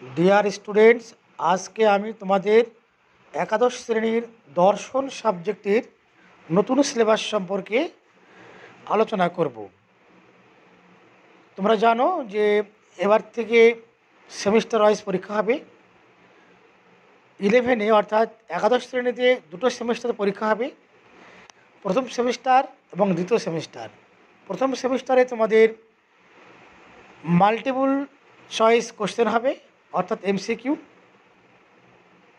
Dear students, আজকে আমি তোমাদের একাদশ শ্রেণীর দর্শন সাবজেক্টের নতুন সিলেবাস সম্পর্কে আলোচনা করব। তোমরা জানো যে এবার থেকে সেমিস্টার ওয়াইজ পরীক্ষা হবে। 11-এ অর্থাৎ একাদশ শ্রেণীতে দুটো সেমিস্টার পরীক্ষা হবে, প্রথম সেমিস্টার এবং দ্বিতীয় সেমিস্টার। প্রথম সেমিস্টারে তোমাদের মাল্টিপল চয়েস কোশ্চেন হবে, অর্থাৎ এমসিকিউ।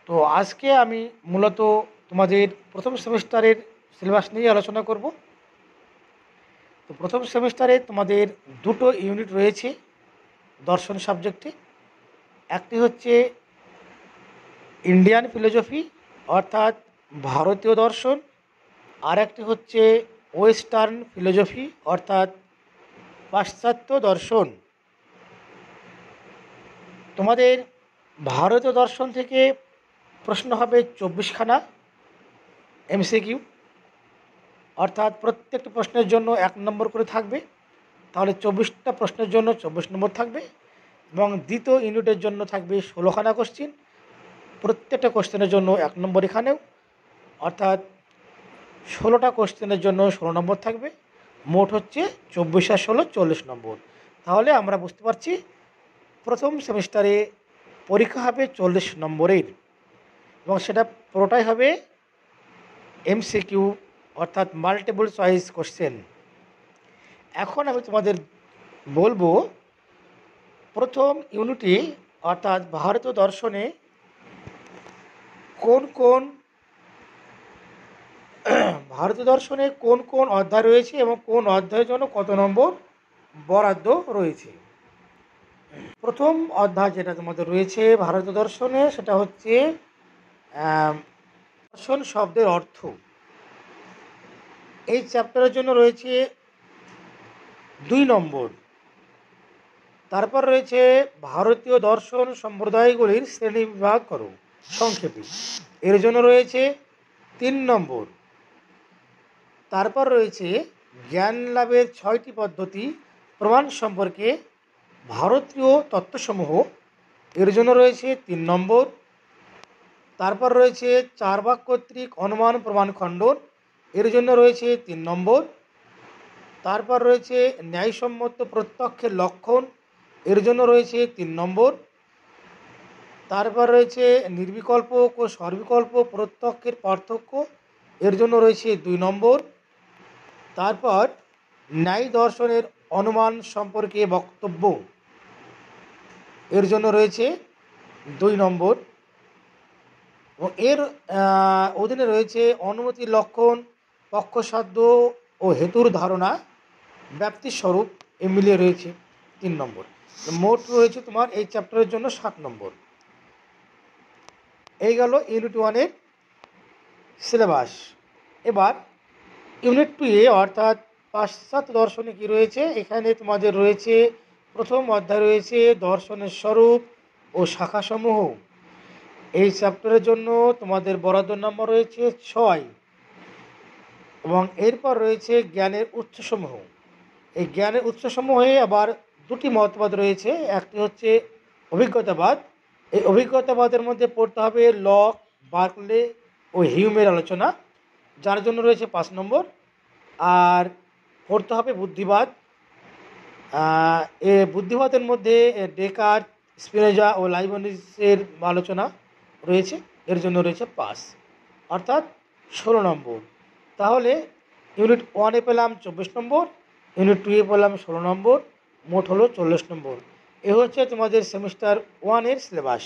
তো আজকে আমি মূলত তোমাদের প্রথম সেমিস্টারের সিলেবাস নিয়ে আলোচনা করব। তো প্রথম সেমিস্টারে তোমাদের দুটো ইউনিট রয়েছে দর্শন সাবজেক্টে। একটি হচ্ছে ইন্ডিয়ান ফিলোসফি অর্থাৎ ভারতীয় দর্শন, আর একটি হচ্ছে ওয়েস্টার্ন ফিলোসফি অর্থাৎ পাশ্চাত্য দর্শন। তোমাদের ভারতীয় দর্শন থেকে প্রশ্ন হবে 24খানা এমসিকিউ, অর্থাৎ প্রত্যেকটি প্রশ্নের জন্য 1 নম্বর করে থাকবে। তাহলে 24টা প্রশ্নের জন্য 24 নম্বর থাকবে, এবং দ্বিতীয় ইউনিটের জন্য থাকবে 16খানা কোশ্চেন, প্রত্যেকটা কোশ্চেনের জন্য 1 নম্বর এখানেও, অর্থাৎ 16টা কোশ্চেনের জন্য 16 নম্বর থাকবে। মোট হচ্ছে 24 আর 16 40 নম্বর। তাহলে আমরা বুঝতে পারছি প্রথম সেমিস্টারে পরীক্ষা হবে 40 নম্বরের, এবং সেটা পুরোটাই হবে এমসিকিউ অর্থাৎ মাল্টিপল চয়েস কোশ্চেন। এখন আমি তোমাদের বলবো প্রথম ইউনিটে অর্থাৎ ভারতীয় দর্শনে কোন কোন অধ্যায় রয়েছে এবং কোন অধ্যায়ের জন্য কত নম্বর বরাদ্দ রয়েছে। প্রথম অধ্যায় যেটা তোমাদের রয়েছে ভারতীয় দর্শনে, সেটা হচ্ছে দর্শন শব্দের অর্থ। এই চ্যাপ্টারের জন্য রয়েছে 2 নম্বর। তারপর রয়েছে ভারতীয় দর্শন সম্প্রদায়গুলির শ্রেণী বিভাগ করো সংক্ষেপে, এর জন্য রয়েছে 3 নম্বর। তারপর রয়েছে জ্ঞান লাভের 6টি পদ্ধতি প্রমাণ সম্পর্কে ভারতীয় তত্ত্বসমূহ, এর জন্য রয়েছে 3 নম্বর। তারপর রয়েছে চার্বাক কর্তৃক অনুমান প্রমাণ খণ্ডন, এর জন্য রয়েছে 3 নম্বর। তারপর রয়েছে ন্যায়সম্মত প্রত্যক্ষের লক্ষণ, এর জন্য রয়েছে 3 নম্বর। তারপর রয়েছে নির্বিকল্প ও সর্বিকল্প প্রত্যক্ষের পার্থক্য, এর জন্য রয়েছে 2 নম্বর। তারপর ন্যায় দর্শনের অনুমান সম্পর্কে বক্তব্য, এর জন্য রয়েছে 2 নম্বর। ও এর অধীনে রয়েছে অনুমতির লক্ষণ, পক্ষসাধ্য ও হেতুর ধারণা, ব্যাপ্তির স্বরূপ, এ মিলিয়ে রয়েছে 3 নম্বর। মোট রয়েছে তোমার এই চ্যাপ্টারের জন্য 7 নম্বর। এই গেল ইউনিট 1-এর সিলেবাস। এবার ইউনিট 2-এ অর্থাৎ পাশ্চাত্য দর্শনে কী রয়েছে, এখানে তোমাদের রয়েছে প্রথম অধ্যায় রয়েছে দর্শনের স্বরূপ ও শাখাসমূহ। এই চ্যাপ্টারের জন্য তোমাদের বরাদ্দ নম্বর রয়েছে 6, এবং এরপর রয়েছে জ্ঞানের উৎসসমূহ। এই জ্ঞানের উৎসসমূহে আবার 2টি মতবাদ রয়েছে। একটি হচ্ছে অভিজ্ঞতাবাদ। এই অভিজ্ঞতাবাদের মধ্যে পড়তে হবে লক, বার্কলে ও হিউমের আলোচনা, যার জন্য রয়েছে 5 নম্বর। আর পড়তে হবে বুদ্ধিবাদ। এ বুদ্ধিবাদের মধ্যে ডেকার্ট, স্পিনোজা ও লাইবনিজের আলোচনা রয়েছে, এর জন্য রয়েছে 5, অর্থাৎ 16 নম্বর। তাহলে ইউনিট 1-এ পেলাম 24 নম্বর, ইউনিট 2-এ পেলাম 16 নম্বর, মোট হলো 40 নম্বর। এ হচ্ছে তোমাদের সেমিস্টার 1-এর সিলেবাস।